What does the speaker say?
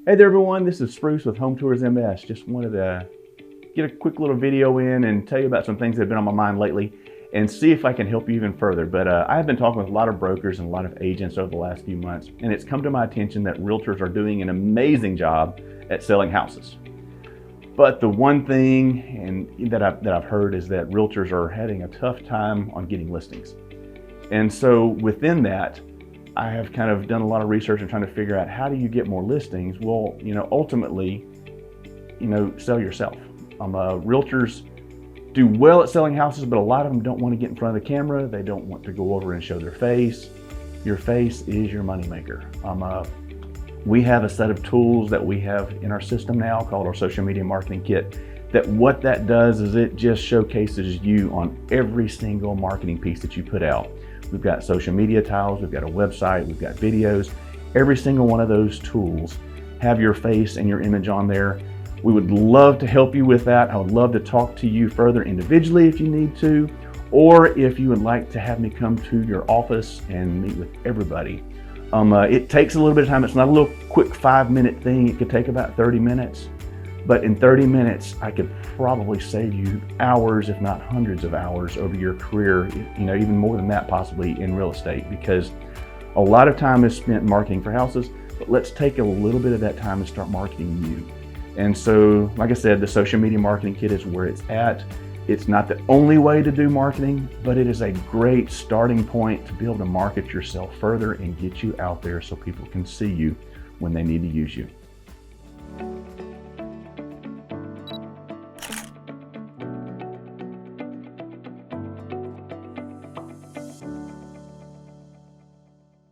Hey there everyone, this is Spruce with Home Tours MS. Just wanted to get a quick little video in and tell you about some things that have been on my mind lately and see if I can help you even further. But I have been talking with a lot of brokers and a lot of agents over the last few months, and it's come to my attention that realtors are doing an amazing job at selling houses. But the one thing that I've heard is that realtors are having a tough time on getting listings. And so within that, I have kind of done a lot of research and trying to figure out how do you get more listings. Well, ultimately, sell yourself. Realtors do well at selling houses, but a lot of them don't want to get in front of the camera. They don't want to go over and show their face. Your face is your moneymaker. We have a set of tools that we have in our system now called our social media marketing kit. That what that does is it just showcases you on every single marketing piece that you put out. We've got social media tiles, we've got a website, we've got videos. Every single one of those tools have your face and your image on there. We would love to help you with that. I would love to talk to you further individually if you need to, or if you would like to have me come to your office and meet with everybody. It takes a little bit of time. It's not a little quick 5-minute thing. It could take about 30 minutes. But in 30 minutes, I could probably save you hours, if not hundreds of hours over your career, even more than that possibly in real estate, because a lot of time is spent marketing for houses, but let's take a little bit of that time and start marketing you. And so, like I said, the social media marketing kit is where it's at. It's not the only way to do marketing, but it is a great starting point to be able to market yourself further and get you out there so people can see you when they need to use you.